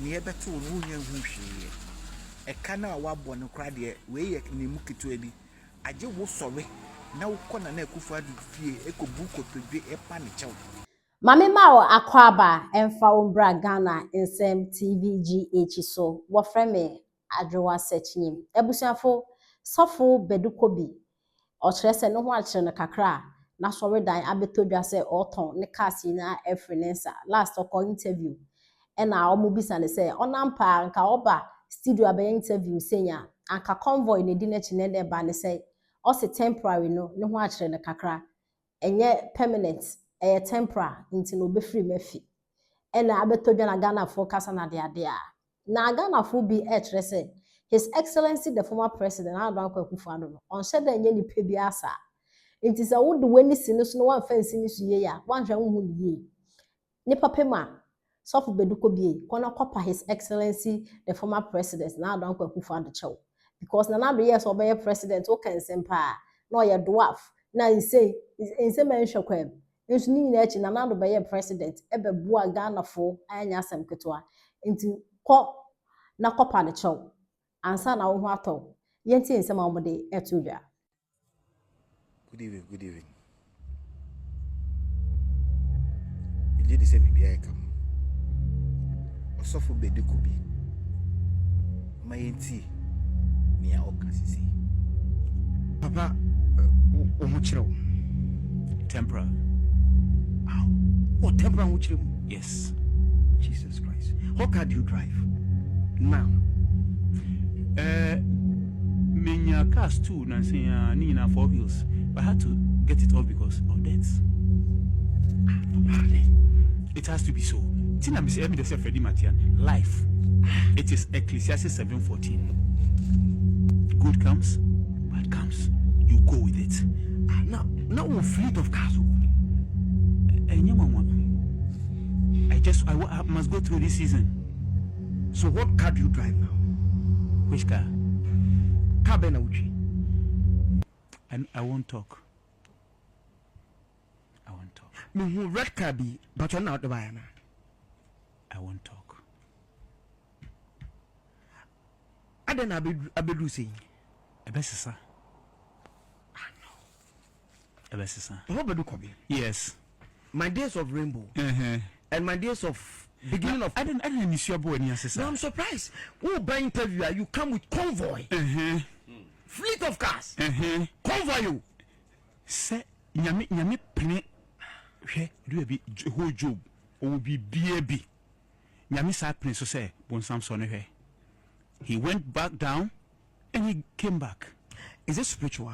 near better no young who she a canna wabbo no cry dear way ni mukitu ebi aje wo sorry now corner na Akuffo fie eko buko pedwe e panichao Mame Mao Akwaba emfa umbra Ghana nsem TVGH so wo frame Addo searching ebusuafo sofo Badu Kobi o kire se no ho akire no kakra na so redan abetodwa se oton ne cast na efrenensa last oko interview e na omubisa ne se onampa nka oba studio abey interview senya anka convoy ne di na chi ne de ba ne se o se temporary no ne ho akire no kakra enye permanent temporary nti no be free mafi ena abetodwa na Ghana for kasa na de ade a na Ghana for bi kire se His Excellency the former president Addo Akuffo no on said that enye ni pe bi asa nti se wo de wani sini so no wan fancy ni so ye ya wan hwe wo ye ni papema so for Badu Kobi kono kopa His Excellency the former president na Addo Akuffo chew because na Addo yes obey president o kan sempa na ye dwarf na say menhwe kwam nso ni nyina chi na Addo be president ebebua Ghana fo anya asem ketwa nti ko na kopa ne chew ansa na wo ho ato yenti nsem amode etudwa. Good evening, good evening. We did the same BBI come. Osofo Badu Kobi. My enti near Okasisi. Papa, Omuchiro. Tempera. Wow. Oh, tempera Omuchiro? Yes. Jesus Christ. How car do you drive? Now. Menya cars too, Nancy, Nina 4 wheels. But I had to get it off because of debts. It has to be so. Tina Miss Emmy the Freddie Matian. Life. It is Ecclesiastes 7:14. Good comes, bad comes. You go with it. Now we're fleet of cars. I must go through this season. So what car do you drive now? Which car? Car Benauchi. And I won't talk. I won't talk. Me who red car be, but you're not the buyer. I won't talk. I don't know Abedu saying. Ebesisa. Ebesisa. Papa Badu Kobi. Yes. My days of rainbow. And my days of beginning of I didn't miss your boy any assessor. No, I'm surprised. Who by interview you come with convoy. Fleet of cars. Convoy you. Say nyame pene hwe do be whole job or be baby. Nyame sa pene so say bon Samson hwe. He went back down and he came back. Is it spiritual?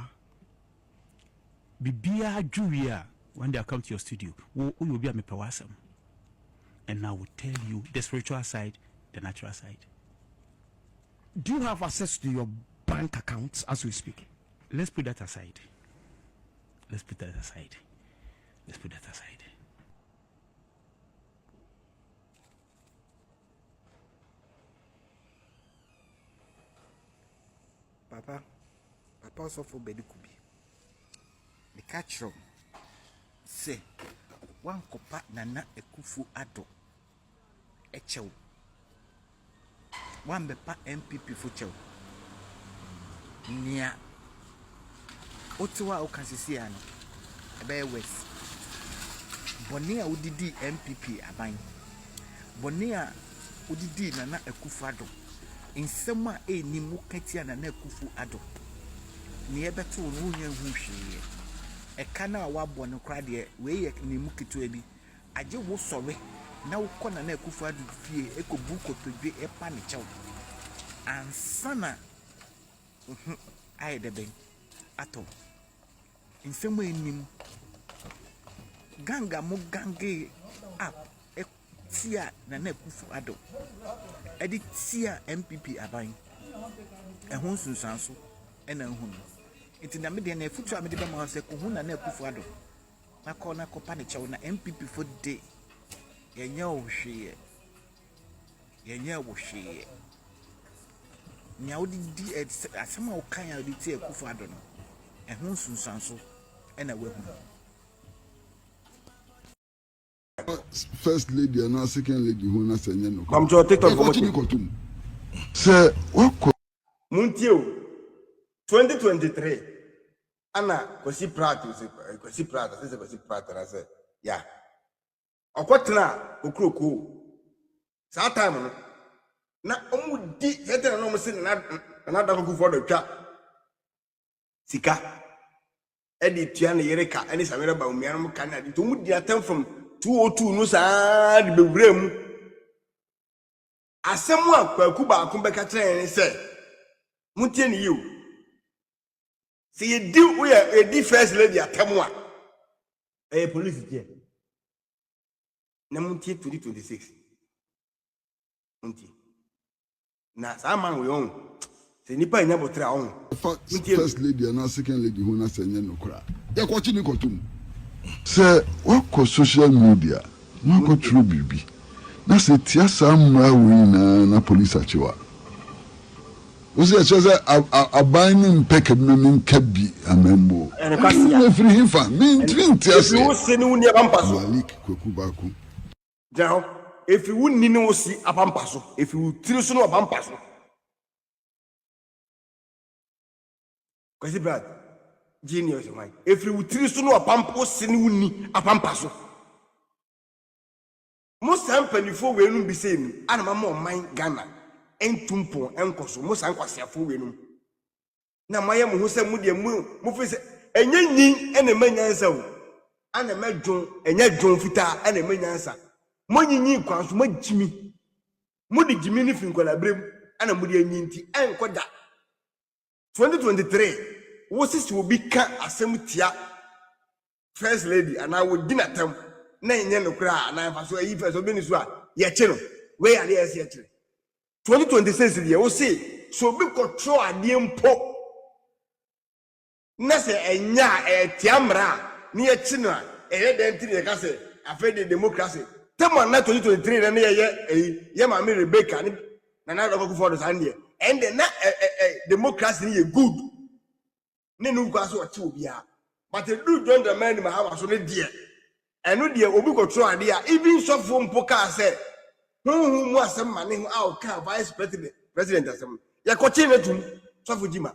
Bibia Julia when they come to your studio, will be a mepawasam. And I will tell you the spiritual side, the natural side. Do you have access to your bank accounts as we speak? Let's put that aside. Let's put that aside. Let's put that aside. Papa also for Badu Kobi. The catch room. Say, one copa nana Akuffo Addo. Echew. One bepa MPP for chew. Nia. Ottawa Okasisi ano. Ebe West. Bonia udidi MPP abang. Bonia udidi nana Akuffo Addo. Insema ni mukatia nana Akuffo Addo. Ni ebeto no nya hu hweye. E kana wabɔ no kra de we ni mukitu ebi. Aje wo sɔre na wo kɔ nana Akuffo Addo fie ekobu kotodwe epa ne kyɛw. Ansana ayede ben ato. Insema enim ganga mo gange up tia nana Akuffo Addo. Edi tia MPP aban. Ehun sunsanso ena ehun. Inti na media na futu amede be ma se ko hu nana Akuffo Addo. Na ko na ko pa ne chew na MPP for day. Yenya wo hweye. Yenya wo hweye. Nya wo di asema wo kan ya di tia Akuffo Addo no. Ehun sunsanso ena we hu. First lady and second lady who na senye no. Come to TikTok for me. Sir, what Muntio 2023 ana kwasi prato se kwasi prato na say yeah okwotena okroko sa time no na omudi hetena no mo se na da Akuffo do twa sika edi tua na yereka eni samere ba umian mo kan adi to mudi atem from 202 no sa de bewura mu asemu akwaku ba ko beka kire ni se mutie ni you see you do we a first lady atem a police tie na mutie 2026 mutie na sa man we on se nipa nya botra on first lady and second lady who na senye no kra ya kwachi ni kotum se wako social media na ko true bibi na se tia samra we na police achiwa usi achaza abani mpeke mimi kabi amembo na free hifa min twin tia se you se ni uni abampaso malik kweku baku jao if you ni ni osi abampaso if you tiri so no abampaso kwasi brad genius man if you tiri so no abampaso ni uni abampaso mo sampanifo we nu bi se ni ana mama man Ghana entumpo enkoso mo san kwasiafo we nu na maye mo ho se mu de mo fi se enyanyi ene manyansa wo ana madwon enya dwon fita ana manyansa mo nyinyi kwanso magimi mo de gimi ni fi nkola brem ana mo de anyinti enkoda 2023 wo sisi obi ka asem tia first lady ana wo dinatam na enye no kra na fa so ayi first obi ni so a ye che no we ade ese ye che 2026 dia wo se so obi control ade mpo na se enya etiamra ni ye che no e den ti ye ka se afa de democracy tema na 2023 na ye ma me Rebecca ni na Akuffo do san dia and na democracy ni ye good ne nu kwa so oche obi a but do John the man ma ha so ne dia enu dia obi control ade a even so for mpo ka se hu mu asem ma ne hu a o ka vice president asem ya ko chi ne tum so for jima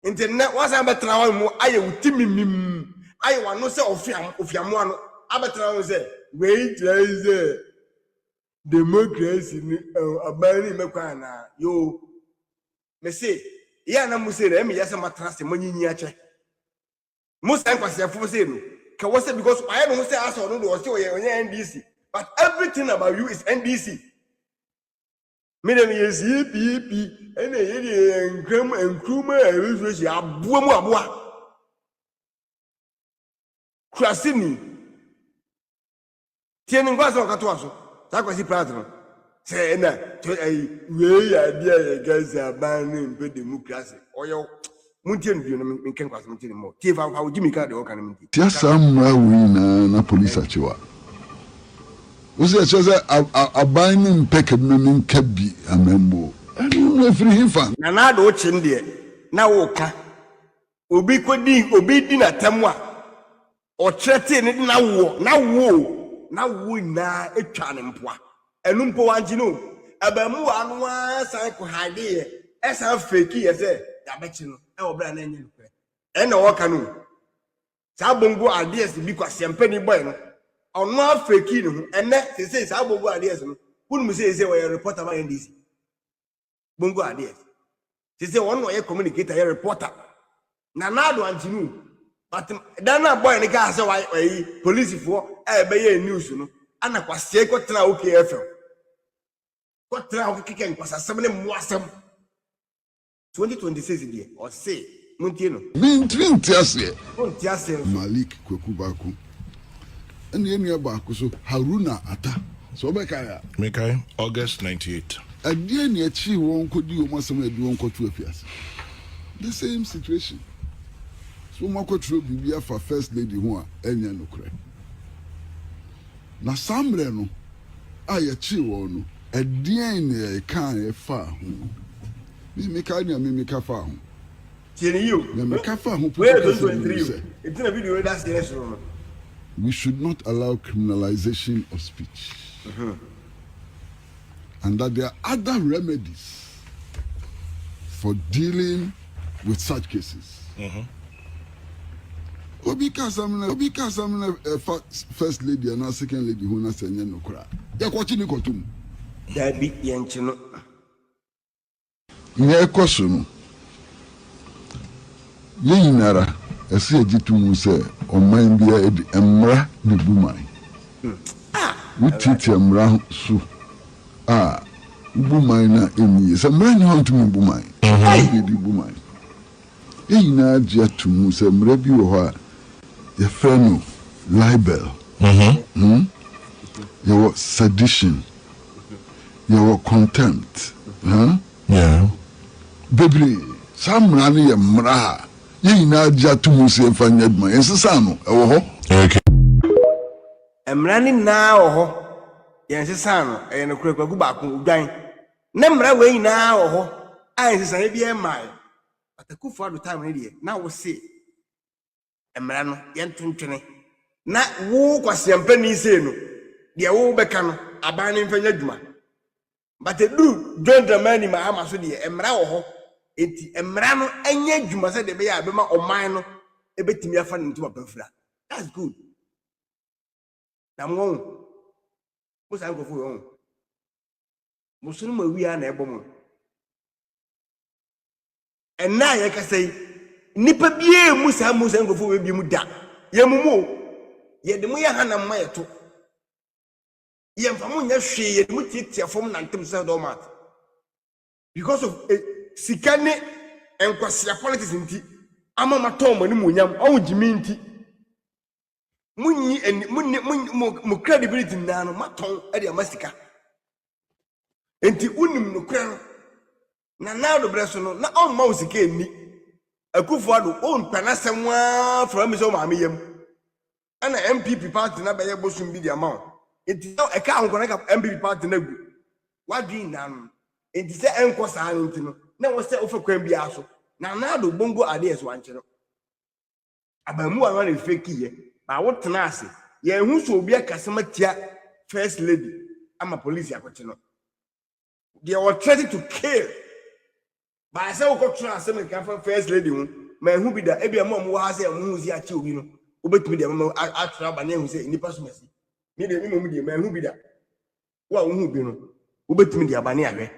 internet wasa betra wa mu aye utimimim aye wa no se ofiamo ano abetra wo se wait is democracy ni abani mekwa na yo me say ya na mu say re me yasa matrase manyinyi ache mu say kwasiafo say no ka wo say because I no say aso no do say onye NDC but everything about you is NDC me dem yes EPP ene ye enkruma refresh aboa mu aboa krasini tieni ngwaso okato so takwasi pratro se na we ya dia gaza ban mpe democracy oyo muntieni bio na menken kwaso muntieni mo tie fa fa ujimi ka de o kan munti tia samra we na police achiwa usi achaza abani mpeke mimi kabi amembo na free hifa na do chi de na wo ka obi di na temwa o trete ni na wo na etwa ne mpoa enu mpo wanji no abamu anu asan ko hade ye esa fake ye se ya bechi no e obra na enye nukwe e na wo ka no sa bongo ades bi kwa sempani boy no onu afeki no ene se sa bongo ades no kunu se we reporter ba NDC bongo ades se won ye communicator ye reporter na do anji no but dana boy ni ka say why police for be ye news no ana kwasie ko tra OKFM ko tra okike nkwasasem ne muasem 2026 die o say muntie no min twin tiase tiase malik kweku baku enu baku so Haruna ata so be kaya Mekai August 98 adie ne achi won kodi o masem adi won kotu afiase the same situation so makotro bibia for first lady ho a enya no kre na samre no aye chi wo no adien ne kan e fa ho mi ka ni mi ka fa ho tieni you na mi ka fa ho we don't do it. It's na video that serious no we should not allow criminalization of speech. And that there are other remedies for dealing with such cases. Obi Kasamina, first lady and second lady who na senye no kra. Ya kwachi ni kotum. Dabi yenchino. Nye koso no. Ye yinara ese ejitum se oman bia edi emra ne buman. Wutiti emra so. Buman na emi. Se emra ni hantumi buman. Ye di buman. Ye yinara dia tumu se emra bi wo ho a your friend libel, your sedition, your contempt, Yeah. baby. Some rani ya mraha. Ye na jatu musi fanyedma. Ensisano, Okay. Emrani na oho. Yensisano, no kure kwagu ba ko udwan. Na mra we na oho. Ensisa e bia mai. Akuffo Addo time ne de. Na wo se emra no yentontwene na wo kwasiampa ni se no de wo beka no aban ne mfanya dwuma but do don't the man ma ama so de emra wo ho enti emra no anya dwuma se de be ya be ma oman no ebetimi afa ne ntuma bafura. That's good. Na mo san go fu yo mo sunu ma wi na ebo mo enna ye ka sei nipa bie musa ngofo we bi mu da ye mumu ye de mu ye hanam ma ye to ye mfa mu nya hwe ye mu titia fom na ntem se do mat because of sikane enkwasea politics nti ama matom ani mu nyam awu jimi nti munyi mu credibility na no maton e de amasika enti unim no kra no na do breso no na on ma usika ni Akuffo Addo on panasemwa from me so ma me yam ana MPP party na beye bosum bi di amount enti no e ka anko na MPP party na gu wadin na no enti se enko sa enti no na wo se ofa kwan bi aso na Addo bongo ade eso anche no abamu anu na fake ye ba wo tena ase ye hu so obi akasema tia first lady ama police akoche no they were threatening to kill. But I say we go try some can first lady my who be that ebi am wo ha say am hu si achi obi no obetumi de am atra ba na hu say nipa so masi me de me de my who be that wo hu bi no obetumi de abane ahwe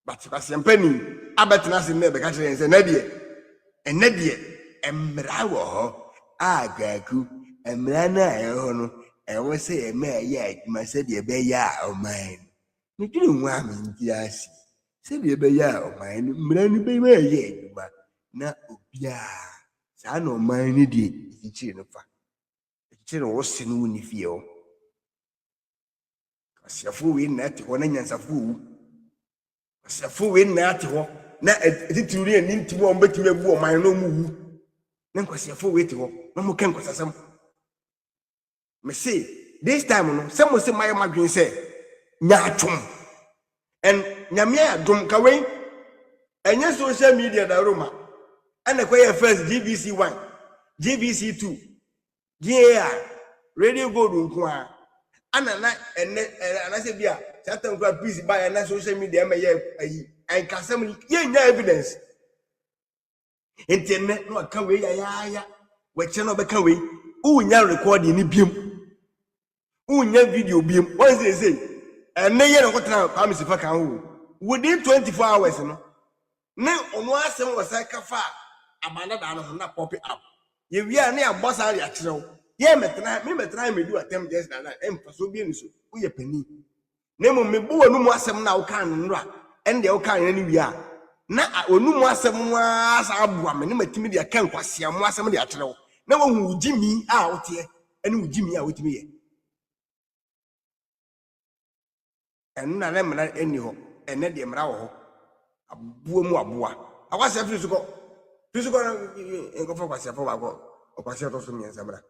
but pasempani abetena se me be ka kire say na de emra wo ho agaku emra na e ho no e wo say e ma ya adwuma say de be ya o man me dwere hu am nti asi se de be ya o man mra ni be ma ya adwuma na obia sa na o man ni de ichire no fa ichire wo se no ni fie o asiafo we na te ho na nyansafo wu asiafo we na te ho na etitiri ani ntimo on betimi abu o man no mu wu na nkwasiafo we te ho na mo ken kwasasam me say this time no se mo se maye madwen se nya atwom en nyame adom ka we enye social media da roma ana kwaya first GBC1 GBC2 GAR radio gold nko a ana na ana se bia satan kwa peace buy na social media ma ye ayi en kasam ye nya evidence internet no aka we ya we che no be ka we unya recording ni biem unya video biem what is say and ye no kwatra kwa misifa kan ho within 24 hours no na ono asem wasa ka fa abana da no na pop up ye wi a na ya boss ari a kirew ye metra me do attempt just na emfaso bi ni so uye pani na mo me bo onu mu asem na wo kan no a ende wo kan ni wi a na onu mu asem wa asa abu am ne matimi de kan kwasia mu asem de aterew na wo hu ugimi a wote ene ugimi a wotimi ye enu na me na eni ho ene de mra wo ho abuo mu aboa akwase fisuko engofo kwase fo ba go okwase to so nyensa mra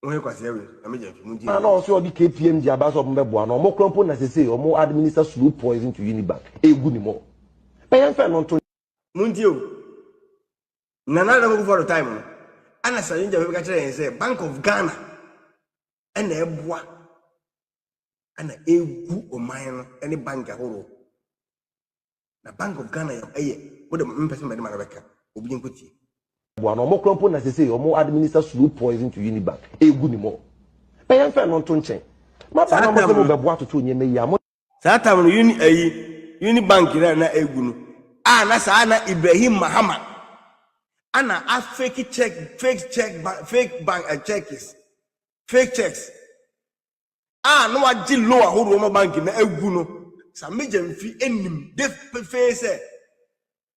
ohe kwase we na me je mu ji na also odi KPM ji abaso mbebo na omo krampo na sese omo administer slow poison to Unibank egu ni mo pe yan fe no to mu ji o Nana Addo for the time. And as I say, Bank of Ghana and a bois and a good or mine any bank at all. The Bank of Ghana, what the person by the Marabeka will be in put. One or more clump as they say, or more administer slow poison to Unibank. A good more. Pay and fair non tonche. My father was about what to tune ye may yam. Satam Unibank in a gun. Ah, Nasana Ibrahim Muhammad. Anna, I fake bank checks. Fake checks. Ah, no, I did lower hold bank in a guno. Some major fee enim, deaf face.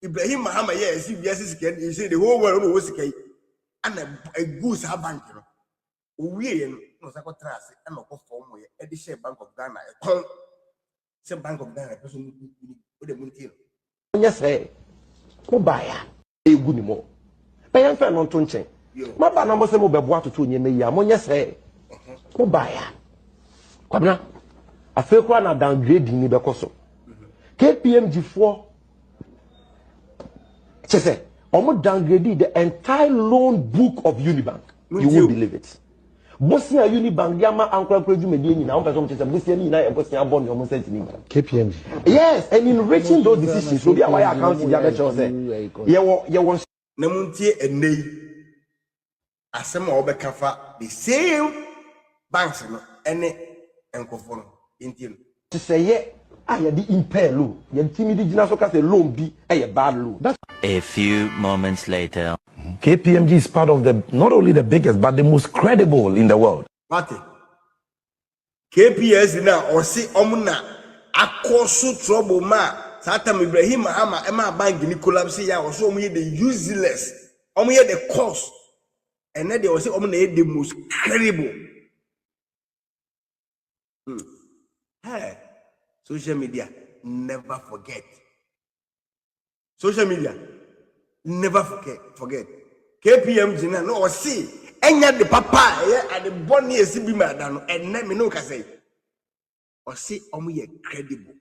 Ibrahim Muhammad, yes, you say the whole world was a and a goose have bank. We was a contrast and a form where the share Bank of Ghana. Some Bank of Ghana person with the moon. Yes, eh. Go buy a good more. Pay and fair non tonche. My banner was about what to tune ye may yam. Yes, eh. Go buy. Kwabna, I feel quite a downgrade in the Koso. KPMG4 say, almost downgraded the entire loan book of Unibank. You won't believe it. Bosnia Unibank, Yama, Uncle Preju Medini, now, but some Bosnia and Bosnia born your most KPMG. Yes, and in reaching those decisions, so be why I can't see the other chose. You want Namunti and Nay. As some over Kafa, the same banks, any Akuffo in to say, yeah, I had the impair law. You timid so cast a loan be a bad law. That's a few moments later. KPMG is part of the not only the biggest but the most credible in the world. Party. KPS now or see omuna akosu trouble ma Satam Ibrahim Muhammad Emma Bank ni collapse ya or so the useless. The cost. And then they will say omuna the most credible. Hey, social media never forget. Social media never forget. KPMG na no see enya the papa and the bonny esibi madano and me no ka say or see omo ye credible